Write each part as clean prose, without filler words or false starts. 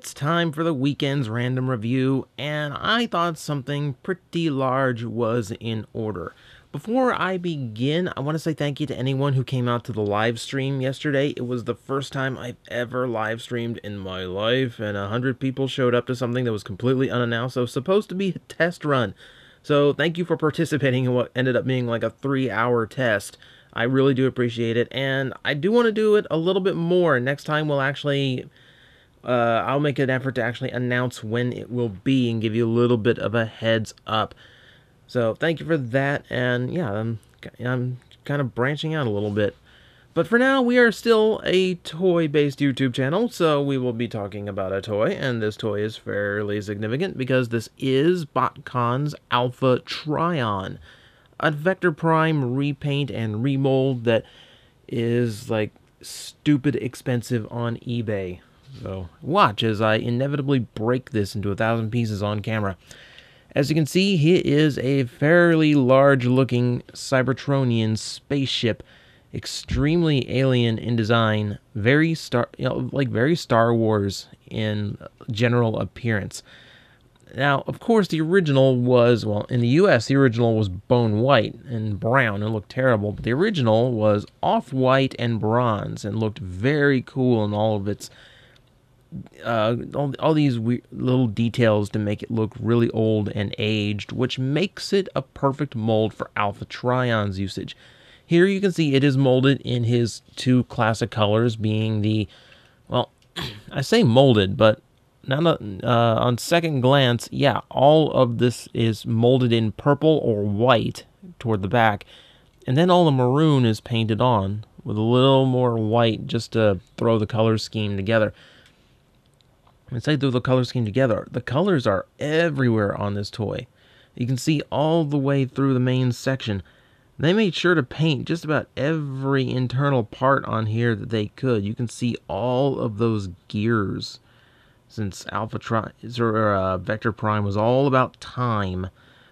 It's time for the weekend's random review, and I thought something pretty large was in order. Before I begin, I want to say thank you to anyone who came out to the live stream yesterday. It was the first time I've ever live streamed in my life, and 100 people showed up to something that was completely unannounced. So it was supposed to be a test run. So thank you for participating in what ended up being like a 3-hour test. I really do appreciate it, and I do want to do it a little bit more. Next time we'll actually... I'll make an effort to actually announce when it will be and give you a little bit of a heads up. So thank you for that, and yeah, I'm kind of branching out a little bit. But for now, we are still a toy-based YouTube channel, so we will be talking about a toy, and this toy is fairly significant because this is Botcon's Alpha Trion, a Vector Prime repaint and remold that is like stupid expensive on eBay. So watch as I inevitably break this into 1,000 pieces on camera. As you can see, he is a fairly large-looking Cybertronian spaceship, extremely alien in design, very Star Wars in general appearance. Now, of course, the original was, well, in the US, the original was bone white and brown and looked terrible, but the original was off-white and bronze and looked very cool in all of its all these weird little details to make it look really old and aged, which makes it a perfect mold for Alpha Trion's usage. Here you can see it is molded in his two classic colors, being the, well, I say molded, but now on second glance, yeah, all of this is molded in purple or white toward the back, and then all the maroon is painted on with a little more white just to throw the color scheme together. Inside the color scheme together, the colors are everywhere on this toy. You can see all the way through the main section. They made sure to paint just about every internal part on here that they could. You can see all of those gears, since Vector Prime was all about time.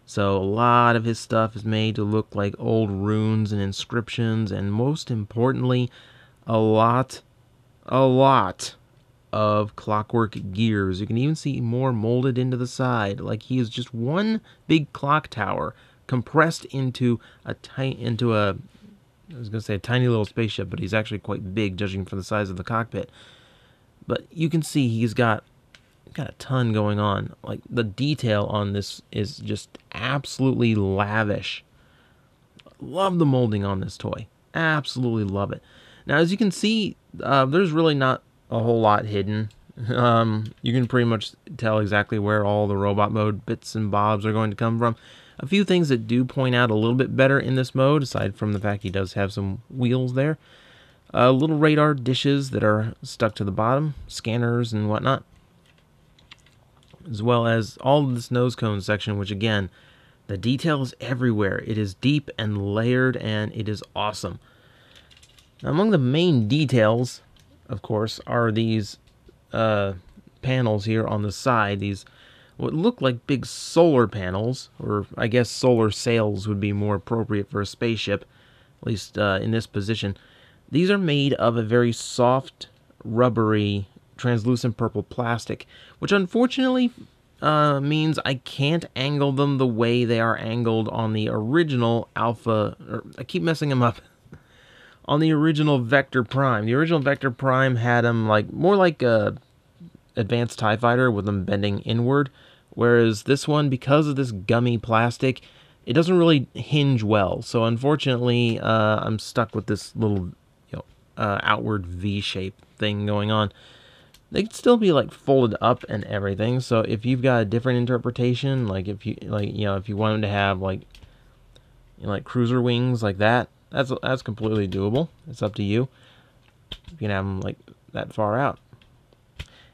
So a lot of his stuff is made to look like old runes and inscriptions, and most importantly, a lot of clockwork gears. You can even see more molded into the side, like he is just one big clock tower compressed into a tiny little spaceship, but he's actually quite big judging from the size of the cockpit. But you can see he's got a ton going on. Like, the detail on this is just absolutely lavish. Love the molding on this toy. Absolutely love it. Now, as you can see, there's really not a whole lot hidden. You can pretty much tell exactly where all the robot mode bits and bobs are going to come from. A few things that do point out a little bit better in this mode, aside from the fact he does have some wheels there. Little radar dishes that are stuck to the bottom, scanners and whatnot. As well as all of this nose cone section, which again, the detail is everywhere. It is deep and layered, and it is awesome. Now, among the main details, of course, are these panels here on the side. These what look like big solar panels, or I guess solar sails would be more appropriate for a spaceship, at least in this position. These are made of a very soft, rubbery, translucent purple plastic, which unfortunately means I can't angle them the way they are angled on the original Alpha, or I keep messing them up. On the original Vector Prime. The original Vector Prime had them more like a advanced TIE Fighter with them bending inward, whereas this one, because of this gummy plastic, it doesn't really hinge well. So unfortunately, I'm stuck with this little outward V-shape thing going on. They could still be folded up and everything. So if you've got a different interpretation, if you want them to have like cruiser wings like that, that's completely doable. It's up to you. You can have them that far out.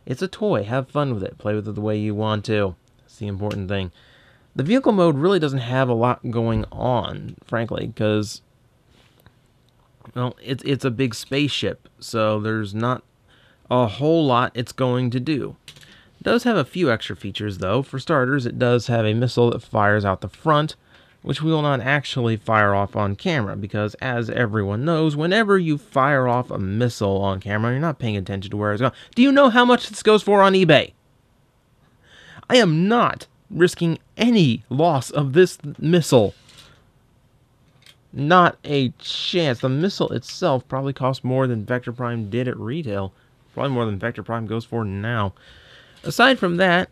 It's a toy. Have fun with it. Play with it the way you want to. That's the important thing. The vehicle mode really doesn't have a lot going on, frankly, because, well, it's a big spaceship, so there's not a whole lot it's going to do. It does have a few extra features, though. For starters, it does have a missile that fires out the front, which we will not actually fire off on camera, because as everyone knows, whenever you fire off a missile on camera, you're not paying attention to where it's going. Do you know how much this goes for on eBay? I am not risking any loss of this missile. Not a chance. The missile itself probably cost more than Vector Prime did at retail. Probably more than Vector Prime goes for now. Aside from that,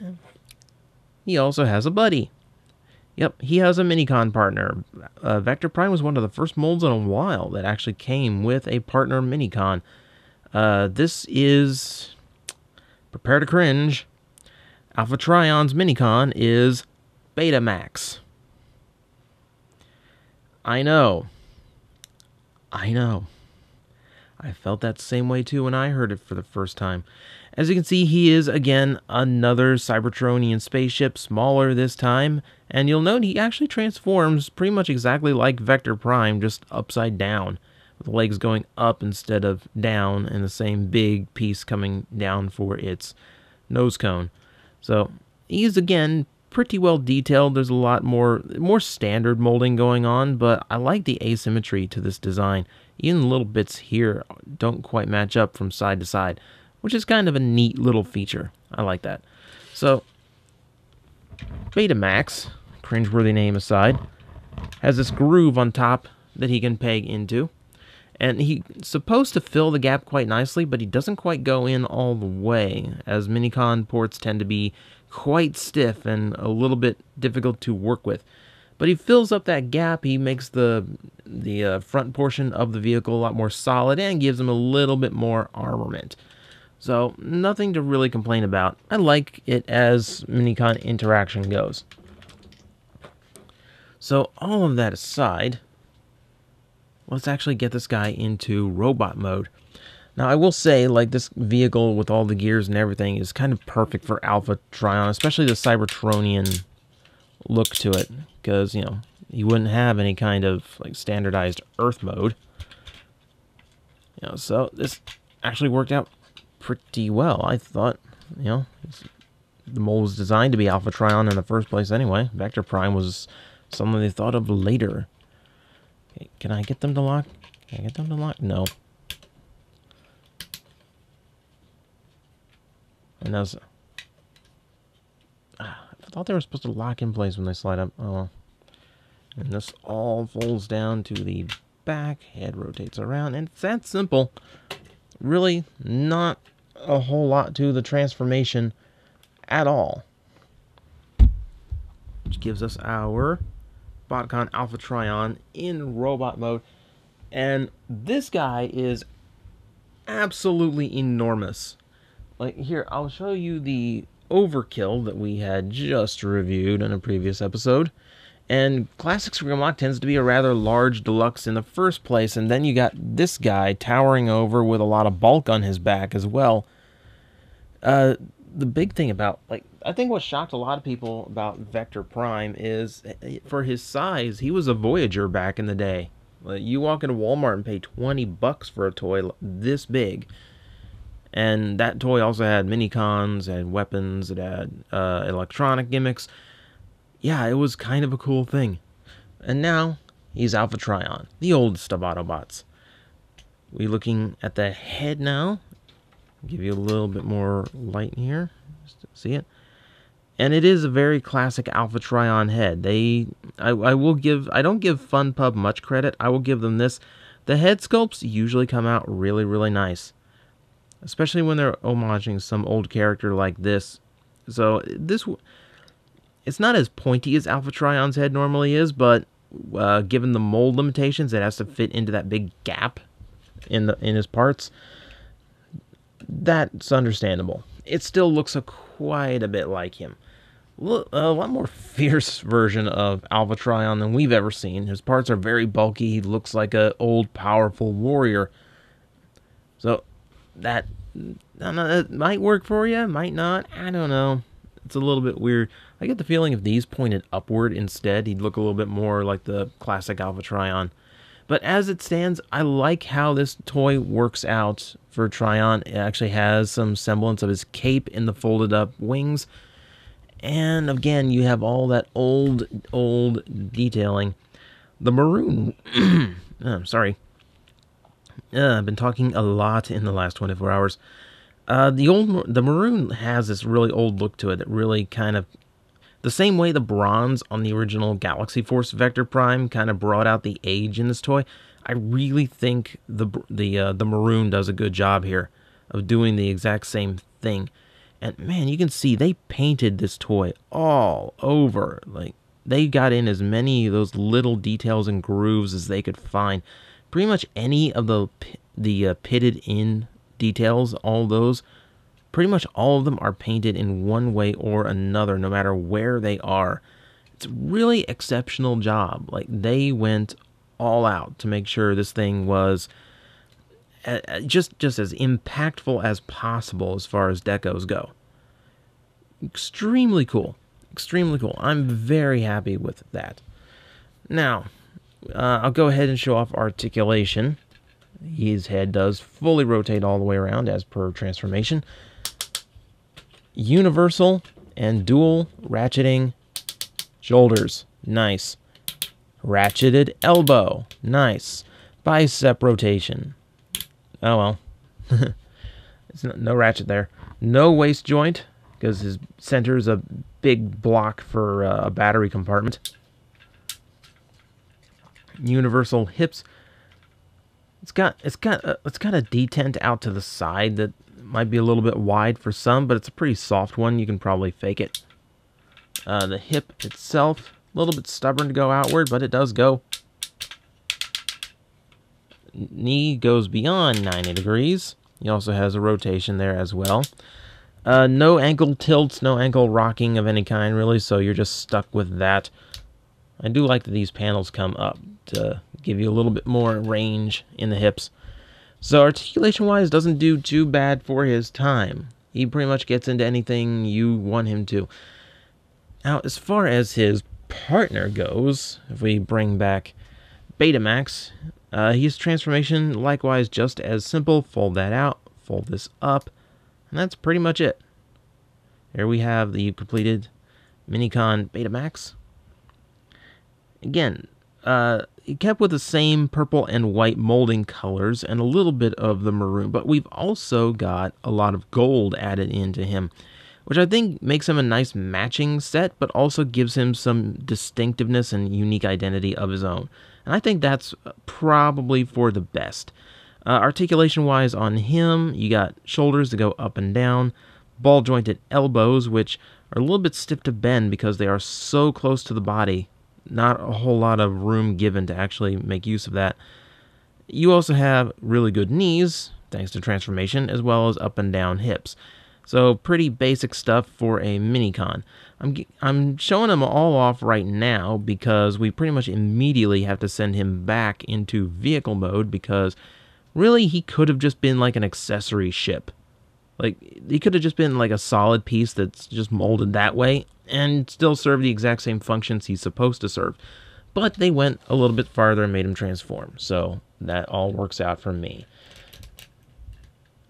he also has a buddy. Yep, he has a Minicon partner. Vector Prime was one of the first molds in a while that actually came with a partner Minicon. This is... prepare to cringe. Alpha Trion's Minicon is Betamax. I know. I felt that same way too when I heard it for the first time. As you can see, he is, again, another Cybertronian spaceship, smaller this time, and you'll note he actually transforms pretty much exactly like Vector Prime, just upside down, with the legs going up instead of down, and the same big piece coming down for its nose cone. So, he's, again, pretty well detailed. There's a lot more standard molding going on, but I like the asymmetry to this design. Even the little bits here don't quite match up from side to side, which is kind of a neat little feature. I like that. So, Betamax, cringeworthy name aside, has this groove on top that he can peg into. And he's supposed to fill the gap quite nicely, but he doesn't quite go in all the way, as Minicon ports tend to be quite stiff and a little bit difficult to work with. But he fills up that gap. He makes the front portion of the vehicle a lot more solid and gives him a little bit more armament. So, nothing to really complain about. I like it as Minicon interaction goes. So, all of that aside, let's actually get this guy into robot mode. Now, I will say, like, this vehicle with all the gears and everything is kind of perfect for Alpha Trion, especially the Cybertronian look to it, because, you know, you wouldn't have any kind of, like, standardized Earth mode. You know, so this actually worked out pretty well. I thought, you know, the mold was designed to be Alpha Trion in the first place anyway. Vector Prime was something they thought of later. Okay, can I get them to lock? Can I get them to lock? No. And that was... I thought they were supposed to lock in place when they slide up. Oh well. And this all folds down to the back. Head rotates around. And it's that simple. Really not a whole lot to the transformation at all. Which gives us our Botcon Alpha Trion in robot mode. And this guy is absolutely enormous. Like, here, I'll show you the Overkill that we had just reviewed in a previous episode. And Classic Screamlock tends to be a rather large deluxe in the first place, and then you got this guy towering over with a lot of bulk on his back as well. The big thing about, like, I think what shocked a lot of people about Vector Prime is, for his size, he was a Voyager back in the day. Like, you walk into Walmart and pay $20 for a toy this big. And that toy also had Minicons, it had weapons, it had electronic gimmicks. Yeah, it was kind of a cool thing. And now, he's Alpha Trion, the oldest of Autobots. We're looking at the head now. Give you a little bit more light in here, just to see it. And it is a very classic Alpha Trion head. I don't give FunPub much credit. I will give them this. The head sculpts usually come out really, really nice. Especially when they're homaging some old character like this. So, it's not as pointy as Alpha Trion's head normally is, but given the mold limitations, it has to fit into that big gap in his parts. That's understandable. It still looks quite a bit like him. A lot more fierce version of Alpha Trion than we've ever seen. His parts are very bulky. He looks like an old, powerful warrior. So, that might work for you, might not. I don't know. It's a little bit weird. I get the feeling if these pointed upward instead, he'd look a little bit more like the classic Alpha Trion. But as it stands, I like how this toy works out for Trion. It actually has some semblance of his cape in the folded up wings. And again, you have all that old detailing. The maroon... sorry. I've been talking a lot in the last 24 hours. The maroon has this really old look to it that really kind of... The same way the bronze on the original Galaxy Force Vector Prime kind of brought out the age in this toy, I really think the maroon does a good job here of doing the exact same thing. And man, you can see they painted this toy all over. Like, they got in as many of those little details and grooves as they could find. Pretty much any of the pitted in details, all those, pretty much all of them are painted in one way or another, no matter where they are. It's a really exceptional job. Like, they went all out to make sure this thing was just as impactful as possible as far as decos go. Extremely cool. Extremely cool. I'm very happy with that. Now, I'll go ahead and show off articulation. His head does fully rotate all the way around as per transformation. Universal and dual ratcheting shoulders. Nice. Ratcheted elbow. Nice. Bicep rotation. Oh well. It's no ratchet there. No waist joint, because his center is a big block for a battery compartment. Universal hips. It's got a detent out to the side that might be a little bit wide for some, but it's a pretty soft one. You can probably fake it. The hip itself, a little bit stubborn to go outward, but it does go. Knee goes beyond 90 degrees. He also has a rotation there as well. No ankle tilts, no ankle rocking of any kind, really, so you're just stuck with that. I do like that these panels come up to give you a little bit more range in the hips. So articulation-wise, doesn't do too bad for his time. He pretty much gets into anything you want him to. Now, as far as his partner goes, if we bring back Betamax, his transformation, likewise, just as simple. Fold that out, fold this up, and that's pretty much it. Here we have the completed Minicon Betamax. Again, he kept with the same purple and white molding colors and a little bit of the maroon, but we've also got a lot of gold added into him, which I think makes him a nice matching set, but also gives him some distinctiveness and unique identity of his own. And I think that's probably for the best. Articulation-wise on him, you got shoulders that go up and down, ball-jointed elbows, which are a little bit stiff to bend because they are so close to the body. Not a whole lot of room given to actually make use of that. You also have really good knees, thanks to transformation, as well as up and down hips. So pretty basic stuff for a Minicon. I'm showing them all off right now because we pretty much immediately have to send him back into vehicle mode, because really he could have just been like an accessory ship. Like, he could have just been like a solid piece that's just molded that way and still serve the exact same functions he's supposed to serve. But they went a little bit farther and made him transform, so that all works out for me.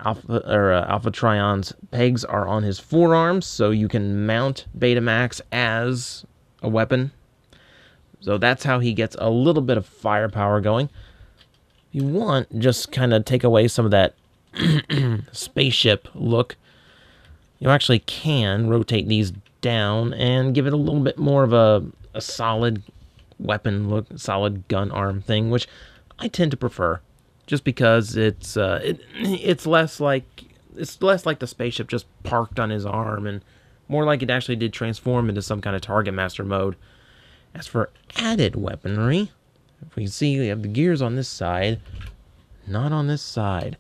Alpha Trion's pegs are on his forearms, so you can mount Betamax as a weapon. So that's how he gets a little bit of firepower going. If you want, just kind of take away some of that spaceship look, you actually can rotate these down and give it a little bit more of a solid weapon look, solid gun arm thing, which I tend to prefer, just because it's less like the spaceship just parked on his arm and more like it actually did transform into some kind of target master mode. As for added weaponry, if we can see, we have the gears on this side, not on this side.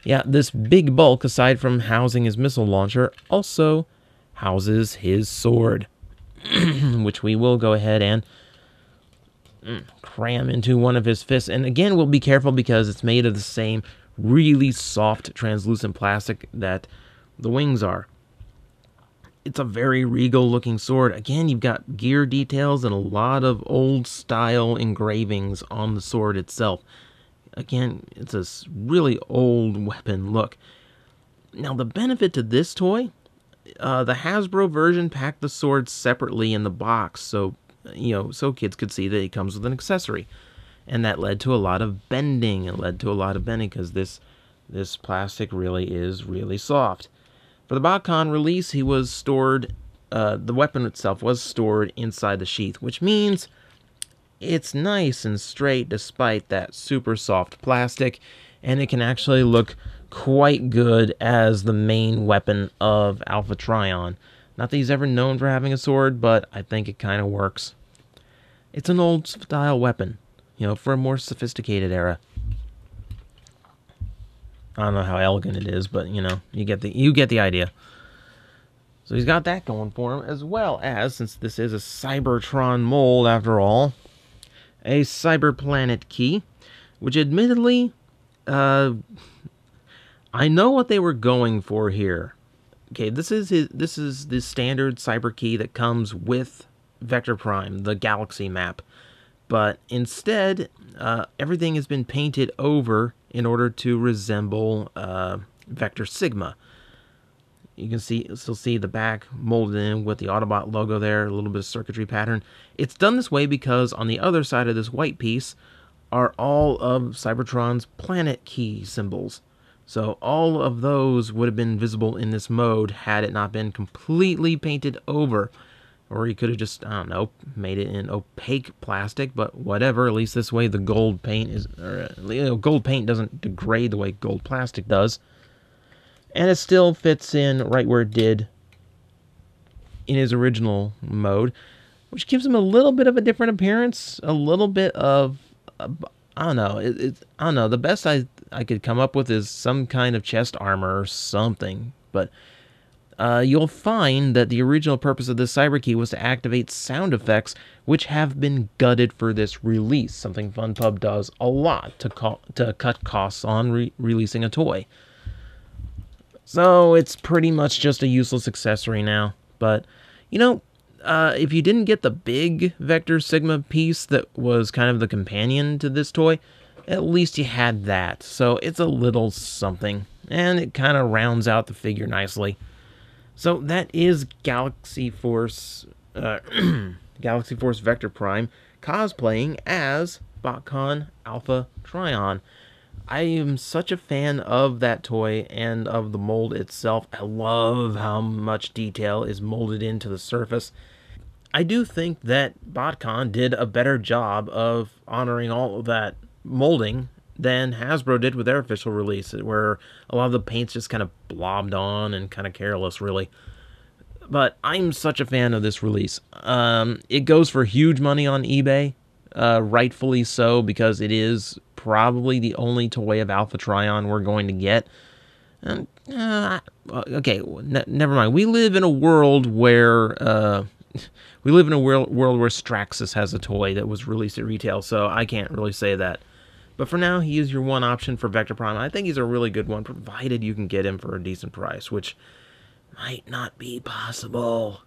Yeah, this big bulk, aside from housing his missile launcher, also houses his sword, which we will go ahead and cram into one of his fists. And again, we'll be careful because it's made of the same really soft, translucent plastic that the wings are. It's a very regal-looking sword. Again, you've got gear details and a lot of old-style engravings on the sword itself. Again, it's a really old weapon look. Now, the benefit to this toy, the Hasbro version packed the sword separately in the box, so so kids could see that it comes with an accessory, and that led to a lot of bending. It led to a lot of bending because this plastic really is really soft. For the Botcon release, he was stored. The weapon itself was stored inside the sheath, which means it's nice and straight despite that super soft plastic, and it can actually look quite good as the main weapon of Alpha Trion. Not that he's ever known for having a sword, but I think it kind of works. It's an old style weapon, for a more sophisticated era. I don't know how elegant it is, but you get the idea. So he's got that going for him, as well as, since this is a Cybertron mold after all, a Cyberplanet key, which admittedly, I know what they were going for here. Okay, this is the standard Cyber key that comes with Vector Prime, the Galaxy map. But instead, everything has been painted over in order to resemble Vector Sigma. You can still see the back molded in with the Autobot logo there, a little bit of circuitry pattern. It's done this way because on the other side of this white piece are all of Cybertron's planet key symbols. So all of those would have been visible in this mode had it not been completely painted over. Or you could have just, I don't know, made it in opaque plastic, but whatever. At least this way the gold paint is, gold paint doesn't degrade the way gold plastic does. And it still fits in right where it did in his original mode, which gives him a little bit of a different appearance, a little bit of, I don't know, I don't know. The best I could come up with is some kind of chest armor or something, but you'll find that the original purpose of this Cyber Key was to activate sound effects, which have been gutted for this release, something FunPub does a lot to cut costs on releasing a toy. So it's pretty much just a useless accessory now. But, if you didn't get the big Vector Sigma piece that was kind of the companion to this toy, at least you had that. So it's a little something, and it kind of rounds out the figure nicely. So that is Galaxy Force Vector Prime cosplaying as Botcon Alpha Trion. I am such a fan of that toy and of the mold itself. I love how much detail is molded into the surface. I do think that Botcon did a better job of honoring all of that molding than Hasbro did with their official release, where a lot of the paint's just kind of blobbed on and kind of careless, really. But I'm such a fan of this release. It goes for huge money on eBay, rightfully so, because it is probably the only toy of Alpha Trion we're going to get. Okay, never mind. We live in a world where Straxus has a toy that was released at retail, so I can't really say that. But for now, he is your one option for Vector Prime. I think he's a really good one, provided you can get him for a decent price, which might not be possible.